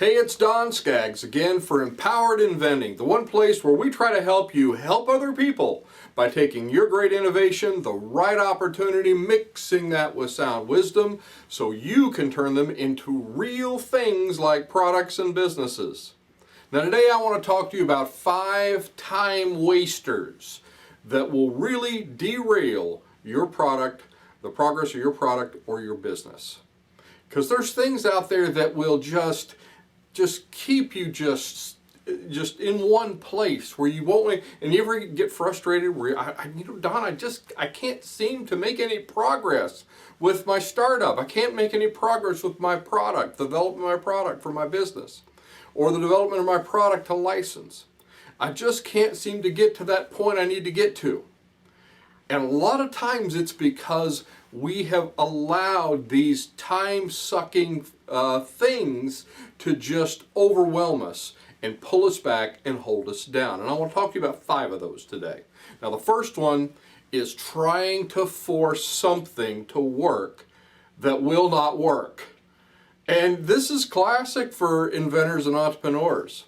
Hey, it's Don Skaggs again for Empowered Inventing, the one place where we try to help you help other people by taking your great innovation, the right opportunity, mixing that with sound wisdom so you can turn them into real things like products and businesses. Now today I want to talk to you about 5 time wasters that will really derail your product, the progress of your product or your business. Because there's things out there that will just keep you just in one place where you won't, and you ever get frustrated where Don, I can't seem to make any progress with my startup. I can't make any progress with my product, the development of my product for my business, or the development of my product to license. I just can't seem to get to that point I need to get to. And a lot of times it's because we have allowed these time-sucking things to just overwhelm us and pull us back and hold us down. And I want to talk to you about 5 of those today. Now the first one is trying to force something to work that will not work. And this is classic for inventors and entrepreneurs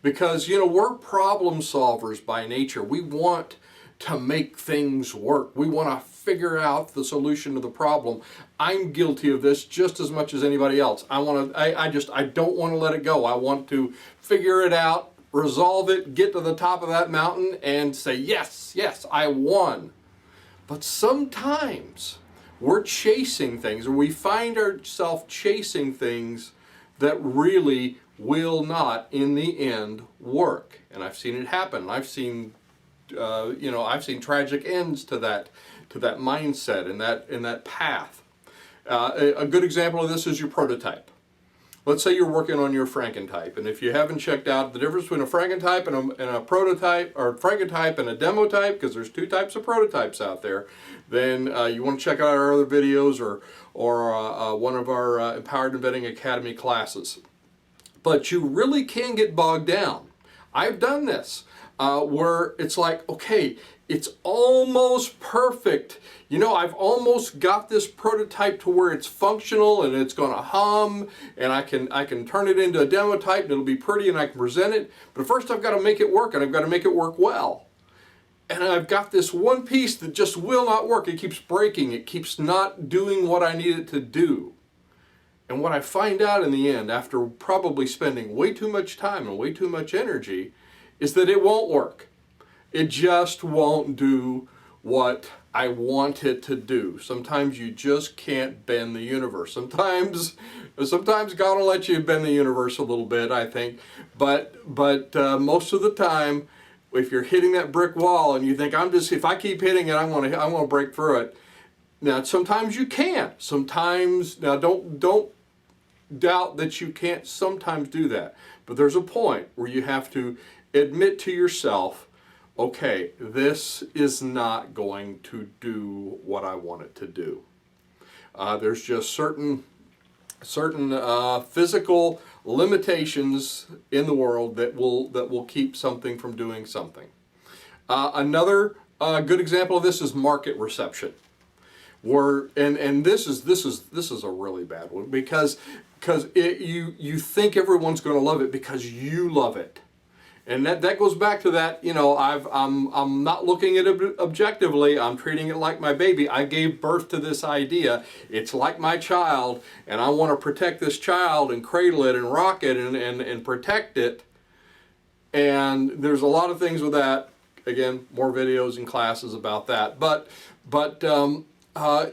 because, we're problem solvers by nature. We want to make things work. We want to figure out the solution to the problem. I'm guilty of this just as much as anybody else. I don't want to let it go. I want to figure it out, resolve it, get to the top of that mountain and say, yes, I won. But sometimes we're chasing things, or we find ourselves chasing things that really will not, in the end, work. And I've seen it happen. I've seen tragic ends to that mindset and that path. A good example of this is your prototype. Let's say you're working on your Frankentype, and if you haven't checked out the difference between a Frankentype and a prototype, or Frankentype and a demo type, because there's 2 types of prototypes out there, then you want to check out our other videos or one of our Empowered Inventing Academy classes. But you really can get bogged down. I've done this. Where it's like, okay, it's almost perfect. I've almost got this prototype to where it's functional and it's going to hum, and I can turn it into a demo type and it'll be pretty and I can present it. But first I've got to make it work, and I've got to make it work well. And I've got this one piece that just will not work. It keeps breaking. It keeps not doing what I need it to do. And what I find out in the end, after probably spending way too much time and way too much energy, is that it won't work. It just won't do what I want it to do. Sometimes you just can't bend the universe. Sometimes God will let you bend the universe a little bit, I think. But most of the time, if you're hitting that brick wall and you think, if I keep hitting it, I'm gonna break through it. Now, sometimes you can't. Don't doubt that you can't sometimes do that. But there's a point where you have to admit to yourself, okay, this is not going to do what I want it to do. There's just certain physical limitations in the world that will keep something from doing something. Another good example of this is market reception. This is a really bad one because you think everyone's going to love it because you love it. And that goes back to that, I'm not looking at it objectively. I'm treating it like my baby. I gave birth to this idea. It's like my child, and I want to protect this child and cradle it and rock it and protect it. And there's a lot of things with that. Again, more videos and classes about that. But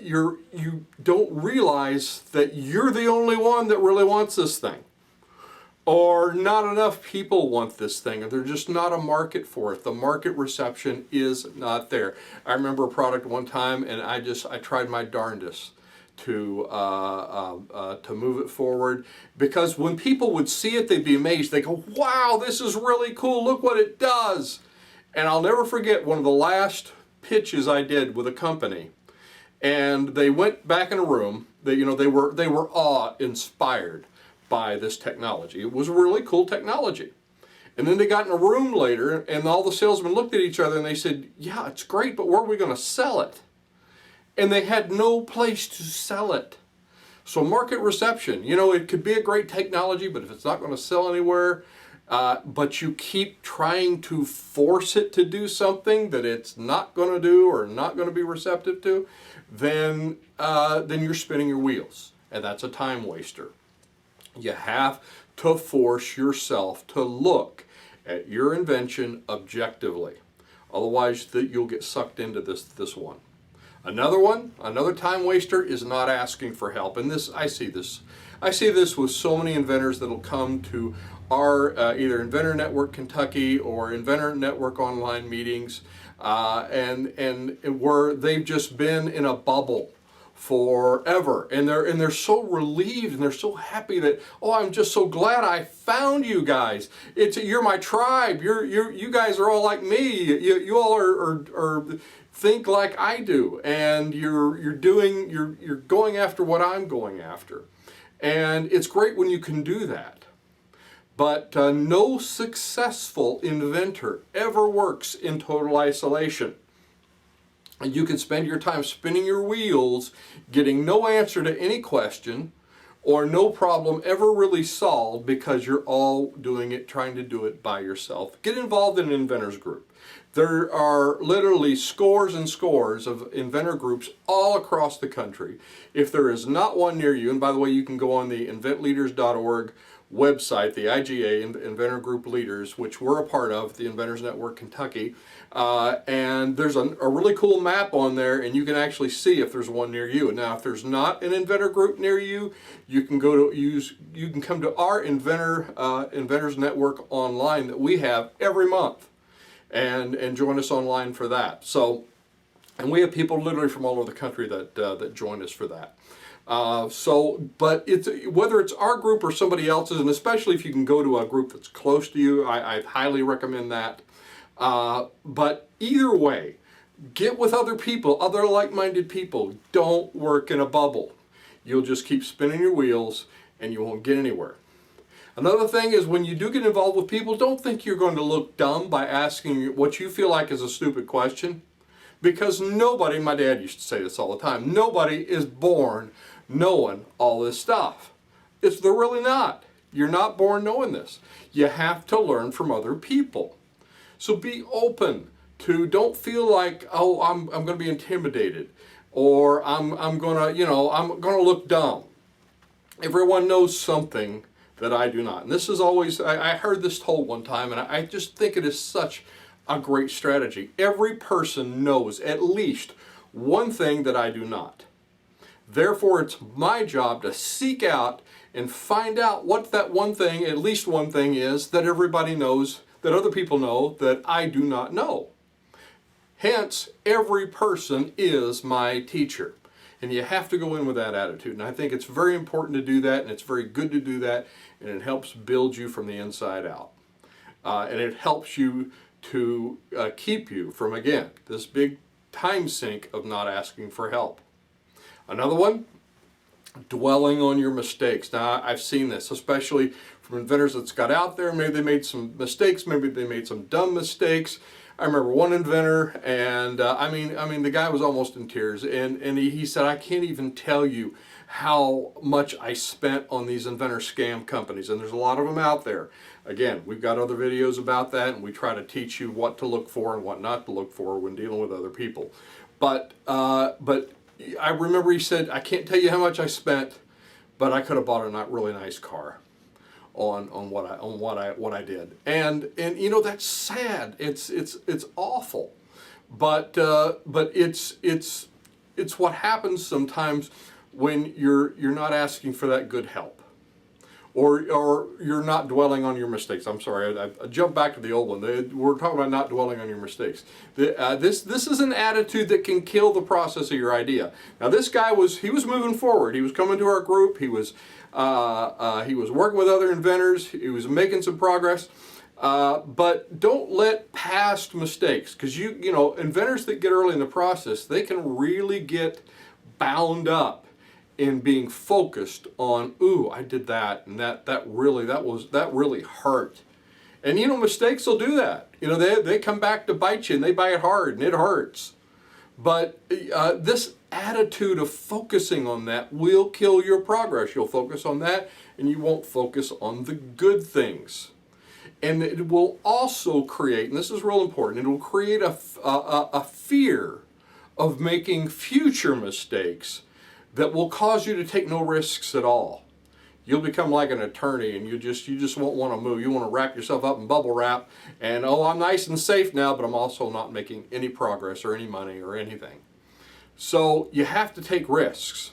you don't realize that you're the only one that really wants this thing. Or not enough people want this thing, or there's just not a market for it. The market reception is not there. I remember a product one time, and I tried my darndest to move it forward, because when people would see it, they'd be amazed. They go, "Wow, this is really cool! Look what it does!" And I'll never forget one of the last pitches I did with a company, and they went back in a room. They were awe-inspired by this technology. It was a really cool technology. And then they got in a room later, and all the salesmen looked at each other and they said, "Yeah, it's great, but where are we going to sell it?" And they had no place to sell it. So market reception, you know, it could be a great technology, but if it's not going to sell anywhere, but you keep trying to force it to do something that it's not going to do or not going to be receptive to, then you're spinning your wheels, and that's a time waster. You have to force yourself to look at your invention objectively. Otherwise, you'll get sucked into this one. Another time waster is not asking for help. And I see this with so many inventors that'll come to our either Inventor Network Kentucky or Inventor Network online meetings, and where they've just been in a bubble forever, and they're so relieved and they're so happy that, oh, I'm just so glad I found you guys. You're my tribe. You guys are all like me. You all are think like I do, and you're going after what I'm going after, and it's great when you can do that. But no successful inventor ever works in total isolation. And you can spend your time spinning your wheels, getting no answer to any question, or no problem ever really solved because you're all trying to do it by yourself. Get involved in an inventors group. There are literally scores and scores of inventor groups all across the country. If there is not one near you, and by the way, you can go on the inventleaders.org website, the IGA, Inventor Group Leaders, which we're a part of, the Inventors Network Kentucky, and there's a really cool map on there, and you can actually see if there's one near you. Now, if there's not an inventor group near you, you can come to our Inventors Network online that we have every month, and join us online for that. So, and we have people literally from all over the country that join us for that. But whether it's our group or somebody else's, and especially if you can go to a group that's close to you, I highly recommend that. But either way, get with other people, other like-minded people. Don't work in a bubble. You'll just keep spinning your wheels and you won't get anywhere. Another thing is, when you do get involved with people, don't think you're going to look dumb by asking what you feel like is a stupid question. Because nobody, my dad used to say this all the time, nobody is born knowing all this stuff. They're really not. You're not born knowing this. You have to learn from other people. So be open to, don't feel like, oh, I'm going to be intimidated, or I'm going to look dumb. Everyone knows something that I do not. And this is always, I heard this told one time, and I just think it is such a great strategy. Every person knows at least one thing that I do not. Therefore, it's my job to seek out and find out what that one thing, at least one thing, is that everybody knows, that other people know, that I do not know. Hence, every person is my teacher. And you have to go in with that attitude. And I think it's very important to do that, and it's very good to do that, and it helps build you from the inside out. And it helps you to keep you from, again, this big time sink of not asking for help. Another one, dwelling on your mistakes. Now, I've seen this, especially from inventors that's got out there. Maybe they made some mistakes, maybe they made some dumb mistakes. I remember one inventor, and I mean, the guy was almost in tears, and he said, I can't even tell you how much I spent on these inventor scam companies, and there's a lot of them out there. Again, we've got other videos about that, and we try to teach you what to look for and what not to look for when dealing with other people. But I remember he said, I can't tell you how much I spent, but I could have bought a really nice car on what I did. And you know, that's sad. It's awful. But it's what happens sometimes when you're not asking for that good help, or you're not dwelling on your mistakes. I'm sorry, I jumped back to the old one. We're talking about not dwelling on your mistakes. This is an attitude that can kill the process of your idea. Now, this guy was moving forward. He was coming to our group. He was working with other inventors. He was making some progress. But don't let past mistakes, because you know, inventors that get early in the process, they can really get bound up in being focused on, ooh, I did that, and that really hurt. And you know, mistakes will do that. You know, they come back to bite you, and they bite hard, and it hurts. But this attitude of focusing on that will kill your progress. You'll focus on that and you won't focus on the good things. And it will also create, and this is real important, it will create a fear of making future mistakes that will cause you to take no risks at all. You'll become like an attorney, and you just won't want to move. You want to wrap yourself up in bubble wrap, and oh, I'm nice and safe now, but I'm also not making any progress or any money or anything. So you have to take risks.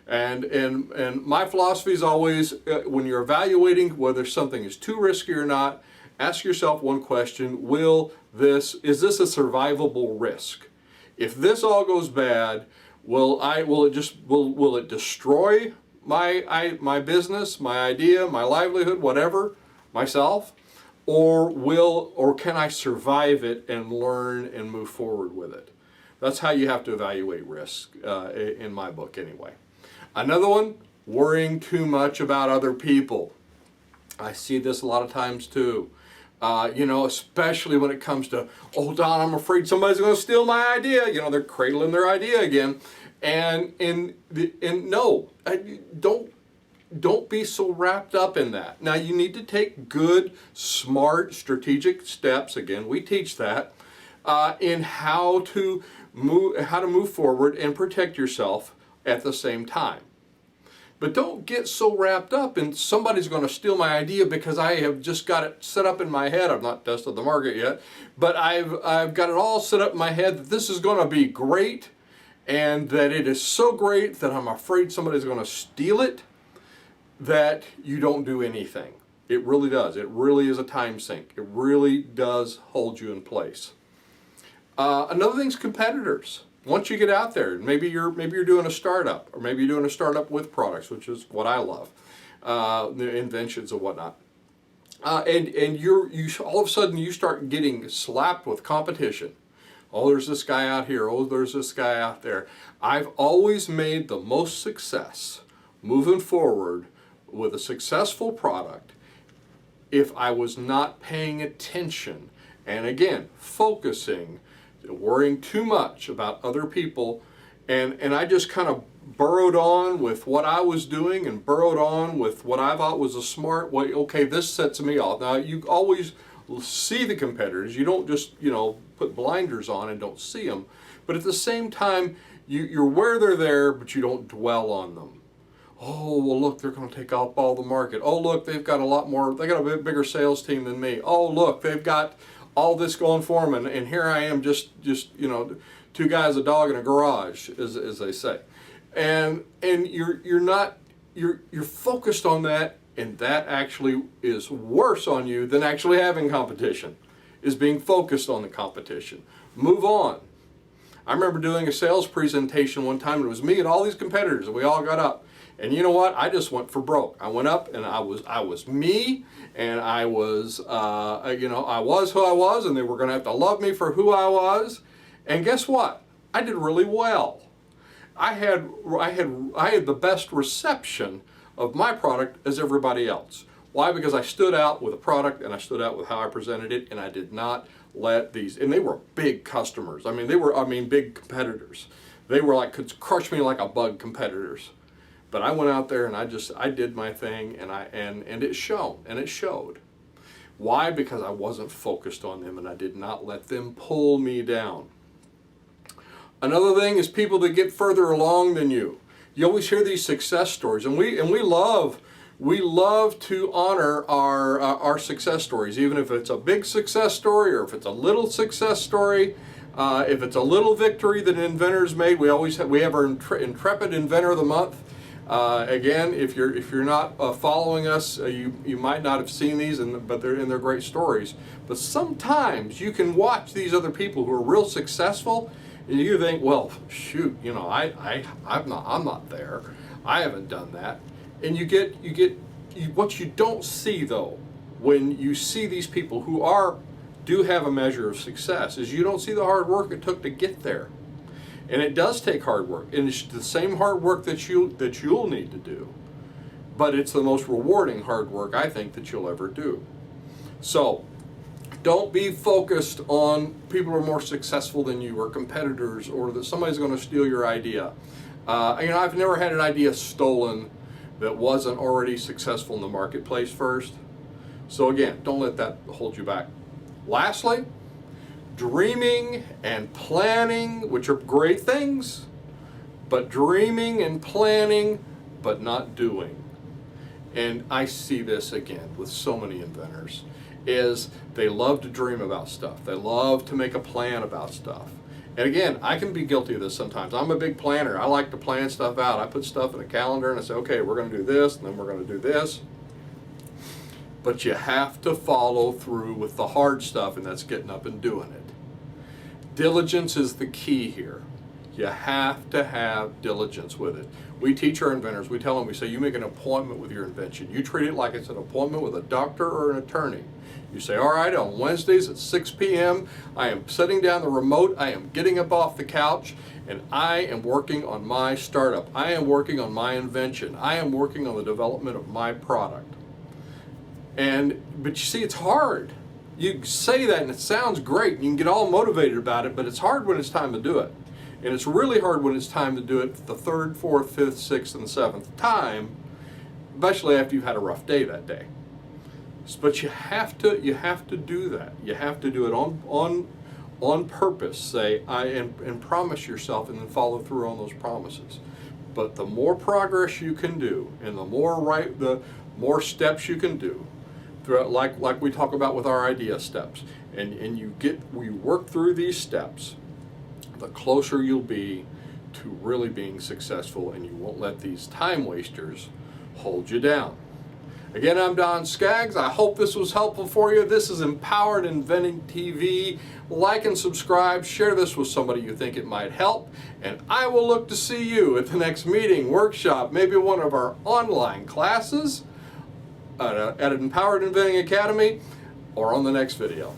And my philosophy is always, when you're evaluating whether something is too risky or not, ask yourself one question: is this a survivable risk? If this all goes bad, will it destroy my business, my idea, my livelihood, whatever, myself, or can I survive it and learn and move forward with it? That's how you have to evaluate risk, in my book anyway. Another one, worrying too much about other people. I see this a lot of times too. Especially when it comes to, oh, Don, I'm afraid somebody's going to steal my idea. They're cradling their idea again. And no, don't be so wrapped up in that. Now, you need to take good, smart, strategic steps. Again, we teach that in how to move forward and protect yourself at the same time. But don't get so wrapped up in somebody's going to steal my idea because I have just got it set up in my head. I've not tested the market yet, but I've got it all set up in my head that this is going to be great and that it is so great that I'm afraid somebody's going to steal it, that you don't do anything. It really does. It really is a time sink. It really does hold you in place. Another thing is competitors. Once you get out there, maybe you're doing a startup, or maybe you're doing a startup with products, which is what I love, the inventions and whatnot. And you all of a sudden you start getting slapped with competition. Oh, there's this guy out here. Oh, there's this guy out there. I've always made the most success moving forward with a successful product if I was not paying attention and, again, focusing, worrying too much about other people, and I just kind of burrowed on with what I was doing and burrowed on with what I thought was a smart way. Okay, this sets me off. Now, you always see the competitors. You don't just, put blinders on and don't see them. But at the same time, you're aware they're there, but you don't dwell on them. Oh, well, look, they're going to take up all the market. Oh, look, they've got they got a bit bigger sales team than me. Oh, look, they've got all this going for them, and here I am just two guys, a dog in a garage, as they say. And you're focused on that, and that actually is worse on you than actually having competition, is being focused on the competition. Move on. I remember doing a sales presentation one time, and it was me and all these competitors, and we all got up. And you know what? I just went for broke. I went up and I was me, and I was I was who I was, and they were going to have to love me for who I was. And guess what? I did really well. I had the best reception of my product as everybody else. Why? Because I stood out with a product, and I stood out with how I presented it, and I did not let these, and they were big customers. They were big competitors. They were like, could crush me like a bug competitors. But I went out there and I did my thing, and it showed. Why? Because I wasn't focused on them, and I did not let them pull me down. Another thing is people that get further along than you. You always hear these success stories, and we love to honor our success stories, even if it's a big success story or if it's a little success story. If it's a little victory that an inventor's made, we have our Intrepid Inventor of the Month. Again, if you're not following us, you might not have seen these, but they're great stories. But sometimes you can watch these other people who are real successful, and you think, well, shoot, I'm not there. I haven't done that. And you get what you don't see though, when you see these people who do have a measure of success, is you don't see the hard work it took to get there. And it does take hard work, and it's the same hard work that you'll need to do, but it's the most rewarding hard work I think that you'll ever do. So Don't be focused on people who are more successful than you or competitors or that somebody's going to steal your idea. I've never had an idea stolen that wasn't already successful in the marketplace first. So again, don't let that hold you back. Lastly, dreaming and planning, which are great things, but dreaming and planning, but not doing. And I see this again with so many inventors, is they love to dream about stuff. They love to make a plan about stuff. And again, I can be guilty of this sometimes. I'm a big planner. I like to plan stuff out. I put stuff in a calendar and I say, okay, we're going to do this, and then we're going to do this. But you have to follow through with the hard stuff, and that's getting up and doing it. Diligence is the key here. You have to have diligence with it. We teach our inventors, we tell them, we say, you make an appointment with your invention. You treat it like it's an appointment with a doctor or an attorney. You say, all right, on Wednesdays at 6 p.m., I am setting down the remote, I am getting up off the couch, and I am working on my startup. I am working on my invention. I am working on the development of my product. But you see, it's hard. You say that and it sounds great. You can get all motivated about it, but it's hard when it's time to do it. And it's really hard when it's time to do it the third, fourth, fifth, sixth, and seventh time, especially after you've had a rough day that day. But you have to do that. You have to do it on purpose. Say and promise yourself, and then follow through on those promises. But the more progress you can do, and the more steps you can do, throughout, like we talk about with our idea steps, and we work through these steps, the closer you'll be to really being successful, and you won't let these time wasters hold you down. Again, I'm Don Skaggs. I hope this was helpful for you. This is Empowered Inventing TV. Like and subscribe. Share this with somebody you think it might help. And I will look to see you at the next meeting, workshop, maybe one of our online classes at Empowered Inventing Academy, or on the next video.